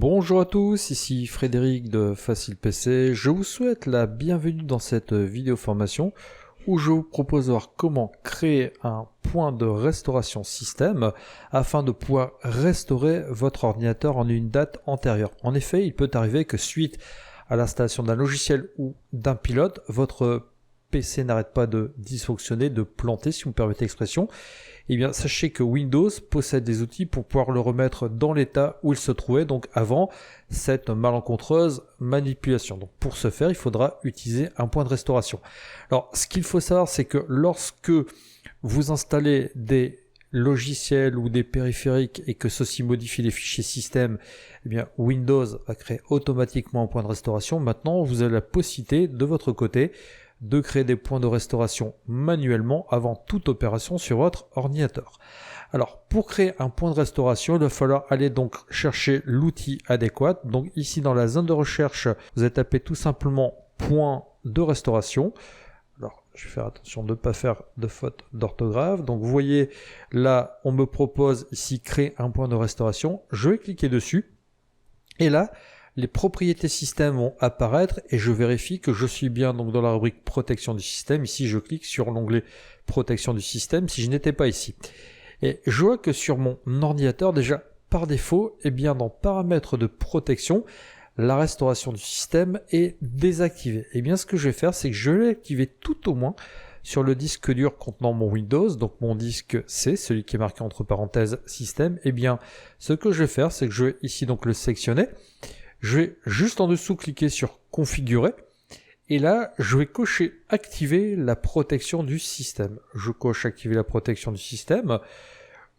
Bonjour à tous, ici Frédéric de Facile PC. Je vous souhaite la bienvenue dans cette vidéo formation où je vous propose de voir comment créer un point de restauration système afin de pouvoir restaurer votre ordinateur en une date antérieure. En effet, il peut arriver que suite à l'installation d'un logiciel ou d'un pilote, votre PC n'arrête pas de dysfonctionner, de planter, si vous me permettez l'expression. Eh bien, sachez que Windows possède des outils pour pouvoir le remettre dans l'état où il se trouvait, donc avant cette malencontreuse manipulation. Donc, pour ce faire, il faudra utiliser un point de restauration. Alors, ce qu'il faut savoir, c'est que lorsque vous installez des logiciels ou des périphériques et que ceci modifie les fichiers système, eh bien, Windows va créer automatiquement un point de restauration. Maintenant, vous avez la possibilité, de votre côté, de créer des points de restauration manuellement avant toute opération sur votre ordinateur. Alors, pour créer un point de restauration, il va falloir aller donc chercher l'outil adéquat. Donc ici, dans la zone de recherche, vous allez taper tout simplement point de restauration. Alors, je vais faire attention de ne pas faire de faute d'orthographe. Donc, vous voyez, là, on me propose ici créer un point de restauration. Je vais cliquer dessus. Et là, les propriétés système vont apparaître et je vérifie que je suis bien donc dans la rubrique protection du système. Ici, je clique sur l'onglet protection du système si je n'étais pas ici. Et je vois que sur mon ordinateur, déjà par défaut, eh bien dans paramètres de protection, la restauration du système est désactivée. Et bien ce que je vais faire, c'est que je vais l'activer tout au moins sur le disque dur contenant mon Windows, donc mon disque C, celui qui est marqué entre parenthèses système. Eh bien ce que je vais faire, c'est que je vais ici donc le sélectionner. Je vais juste en dessous cliquer sur configurer et là je vais cocher activer la protection du système. Je coche activer la protection du système.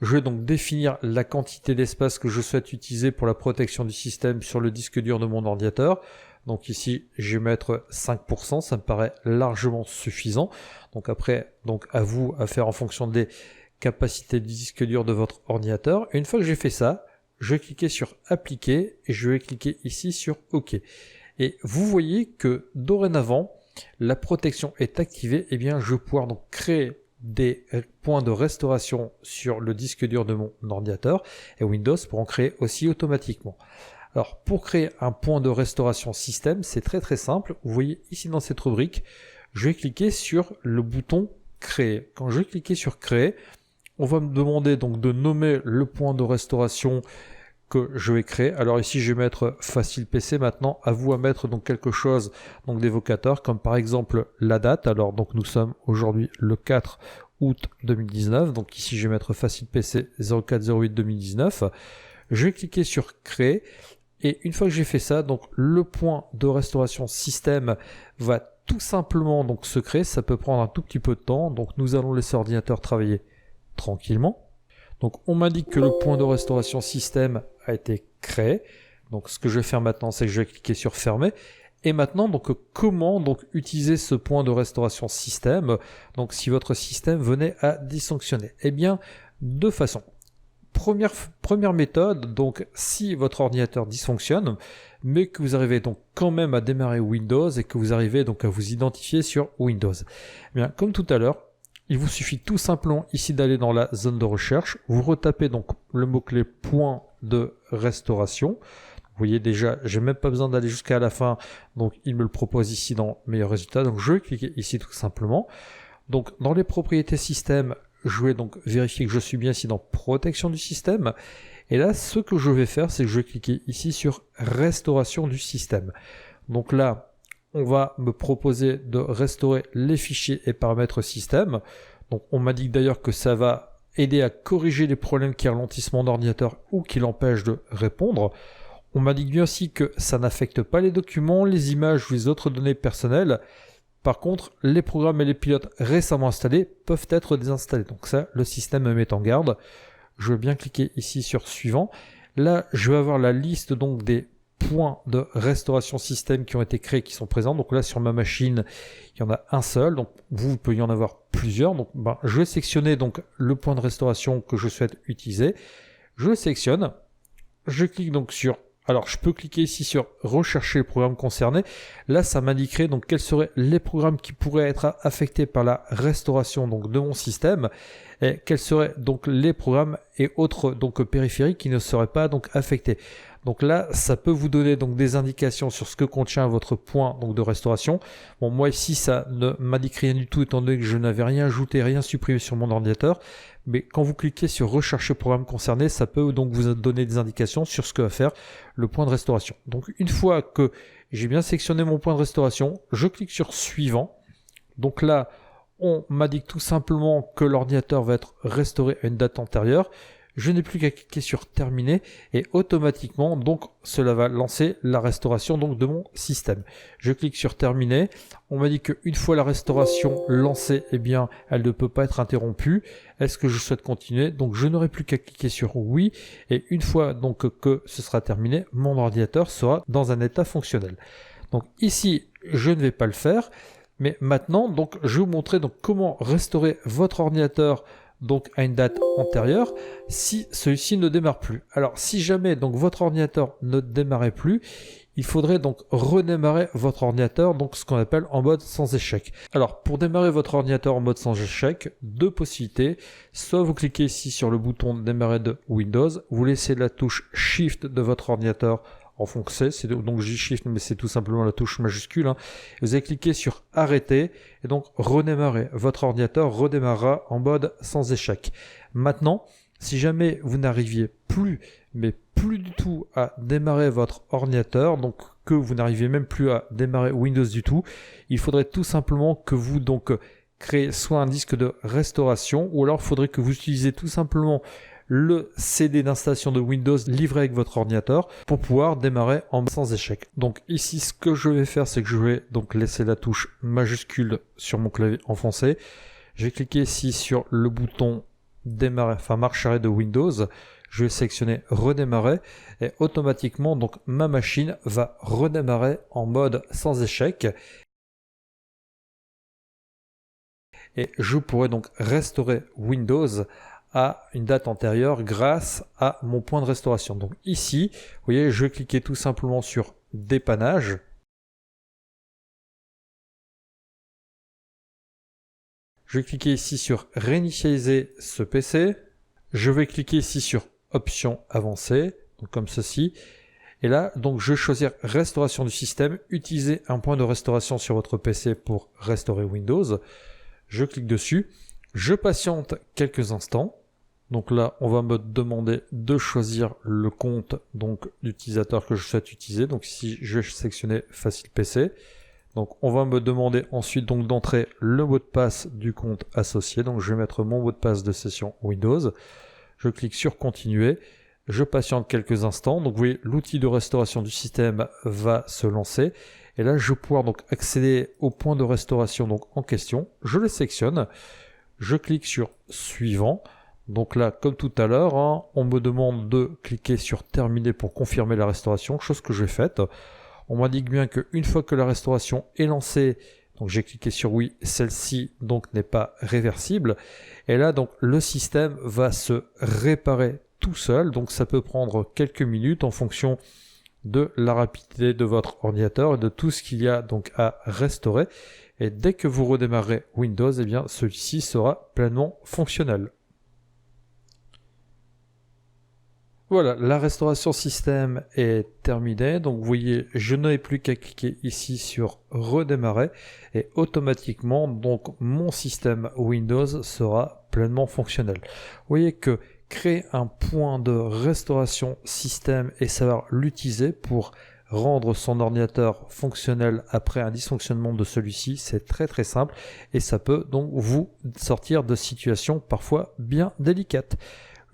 Je vais donc définir la quantité d'espace que je souhaite utiliser pour la protection du système sur le disque dur de mon ordinateur. Donc ici je vais mettre 5%, ça me paraît largement suffisant. Donc après, donc à vous à faire en fonction des capacités du disque dur de votre ordinateur. Et une fois que j'ai fait ça, je vais cliquer sur appliquer et je vais cliquer ici sur OK. Et vous voyez que dorénavant, la protection est activée. Et bien, je vais pouvoir donc créer des points de restauration sur le disque dur de mon ordinateur et Windows pour en créer aussi automatiquement. Alors, pour créer un point de restauration système, c'est très simple. Vous voyez ici dans cette rubrique, je vais cliquer sur le bouton créer. Quand je vais cliquer sur créer, on va me demander donc de nommer le point de restauration que je vais créer. Alors ici je vais mettre Facile PC. Maintenant à vous à mettre donc quelque chose donc d'évocateur comme par exemple la date. Alors donc nous sommes aujourd'hui le 4 août 2019. Donc ici je vais mettre Facile PC 0408 2019. Je vais cliquer sur créer et une fois que j'ai fait ça, donc le point de restauration système va tout simplement donc se créer. Ça peut prendre un tout petit peu de temps. Donc nous allons laisser l'ordinateur travailler tranquillement. Donc on m'indique que le point de restauration système a été créé. Donc ce que je vais faire maintenant, c'est que je vais cliquer sur fermer. Et maintenant, donc comment donc utiliser ce point de restauration système? Donc si votre système venait à dysfonctionner, eh bien deux façons. Première méthode, donc si votre ordinateur dysfonctionne, mais que vous arrivez donc quand même à démarrer Windows et que vous arrivez donc à vous identifier sur Windows. Eh bien comme tout à l'heure, il vous suffit tout simplement ici d'aller dans la zone de recherche. Vous retapez donc le mot-clé point de restauration. Vous voyez déjà, j'ai même pas besoin d'aller jusqu'à la fin. Donc il me le propose ici dans meilleurs résultats. Donc je vais cliquer ici tout simplement. Donc dans les propriétés système, je vais donc vérifier que je suis bien ici dans protection du système. Et là, ce que je vais faire, c'est que je vais cliquer ici sur restauration du système. Donc là, on va me proposer de restaurer les fichiers et paramètres système. Donc on m'indique d'ailleurs que ça va aider à corriger les problèmes qui ralentissent mon ordinateur ou qui l'empêchent de répondre. On m'indique bien aussi que ça n'affecte pas les documents, les images ou les autres données personnelles. Par contre, les programmes et les pilotes récemment installés peuvent être désinstallés. Donc ça, le système me met en garde. Je vais bien cliquer ici sur suivant. Là, je vais avoir la liste donc des points de restauration système qui ont été créés, qui sont présents. Donc là sur ma machine il y en a un seul, donc vous pouvez y en avoir plusieurs. Donc je vais sélectionner donc le point de restauration que je souhaite utiliser, je le sélectionne, je clique donc sur, alors je peux cliquer ici sur rechercher les programmes concernés. Là ça m'indiquerait donc quels seraient les programmes qui pourraient être affectés par la restauration donc de mon système et quels seraient donc les programmes et autres donc périphériques qui ne seraient pas donc affectés. Donc là, ça peut vous donner donc des indications sur ce que contient votre point donc de restauration. Bon, moi ici, ça ne m'indique rien du tout étant donné que je n'avais rien ajouté, rien supprimé sur mon ordinateur. Mais quand vous cliquez sur rechercher programme concerné, ça peut donc vous donner des indications sur ce que va faire le point de restauration. Donc une fois que j'ai bien sélectionné mon point de restauration, je clique sur suivant. Donc là, on m'indique tout simplement que l'ordinateur va être restauré à une date antérieure. Je n'ai plus qu'à cliquer sur terminer et automatiquement donc cela va lancer la restauration donc de mon système. Je clique sur terminer. On m'a dit qu'une fois la restauration lancée, eh bien elle ne peut pas être interrompue. Est-ce que je souhaite continuer? Donc je n'aurai plus qu'à cliquer sur oui et une fois donc que ce sera terminé, mon ordinateur sera dans un état fonctionnel. Donc ici, je ne vais pas le faire, mais maintenant donc je vais vous montrer donc comment restaurer votre ordinateur donc à une date antérieure si celui-ci ne démarre plus. Alors si jamais donc votre ordinateur ne démarrait plus, il faudrait donc redémarrer votre ordinateur, donc ce qu'on appelle en mode sans échec. Alors pour démarrer votre ordinateur en mode sans échec, deux possibilités. Soit vous cliquez ici sur le bouton démarrer de Windows, vous laissez la touche Shift de votre ordinateur enfoncé, c'est donc J-Shift, mais c'est tout simplement la touche majuscule. Vous allez cliquer sur arrêter et donc redémarrer. Votre ordinateur redémarrera en mode sans échec. Maintenant, si jamais vous n'arriviez plus, mais plus du tout à démarrer votre ordinateur, donc que vous n'arriviez même plus à démarrer Windows du tout, il faudrait tout simplement que vous donc créez soit un disque de restauration, ou alors il faudrait que vous utilisez tout simplement le CD d'installation de Windows livré avec votre ordinateur pour pouvoir démarrer en sans échec. Donc ici, ce que je vais faire, c'est que je vais donc laisser la touche majuscule sur mon clavier enfoncé. Je vais cliquer ici sur le bouton démarrer, enfin marche arrêt de Windows. Je vais sélectionner redémarrer et automatiquement donc ma machine va redémarrer en mode sans échec. Et je pourrai donc restaurer Windows à une date antérieure grâce à mon point de restauration. Donc ici, vous voyez, je vais cliquer tout simplement sur dépannage. Je vais cliquer ici sur réinitialiser ce PC. Je vais cliquer ici sur options avancées, donc comme ceci. Et là, donc je vais choisir restauration du système, utiliser un point de restauration sur votre PC pour restaurer Windows. Je clique dessus. Je patiente quelques instants. Donc là, on va me demander de choisir le compte donc d'utilisateur que je souhaite utiliser. Donc ici, je vais sélectionner Facile PC. Donc on va me demander ensuite donc d'entrer le mot de passe du compte associé. Donc je vais mettre mon mot de passe de session Windows. Je clique sur Continuer. Je patiente quelques instants. Donc vous voyez, l'outil de restauration du système va se lancer. Et là, je vais pouvoir donc accéder au point de restauration donc en question. Je le sélectionne. Je clique sur Suivant. Donc là, comme tout à l'heure, on me demande de cliquer sur terminer pour confirmer la restauration, chose que j'ai faite. On m'indique bien qu'une fois que la restauration est lancée, donc j'ai cliqué sur oui, celle-ci donc n'est pas réversible. Et là, donc le système va se réparer tout seul. Donc ça peut prendre quelques minutes en fonction de la rapidité de votre ordinateur et de tout ce qu'il y a donc à restaurer. Et dès que vous redémarrerez Windows, eh bien celui-ci sera pleinement fonctionnel. Voilà, la restauration système est terminée. Donc vous voyez, je n'ai plus qu'à cliquer ici sur redémarrer et automatiquement donc mon système Windows sera pleinement fonctionnel. Vous voyez que créer un point de restauration système et savoir l'utiliser pour rendre son ordinateur fonctionnel après un dysfonctionnement de celui-ci, c'est très simple et ça peut donc vous sortir de situations parfois bien délicates.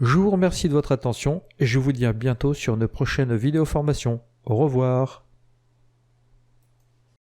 Je vous remercie de votre attention et je vous dis à bientôt sur une prochaine vidéo formation. Au revoir.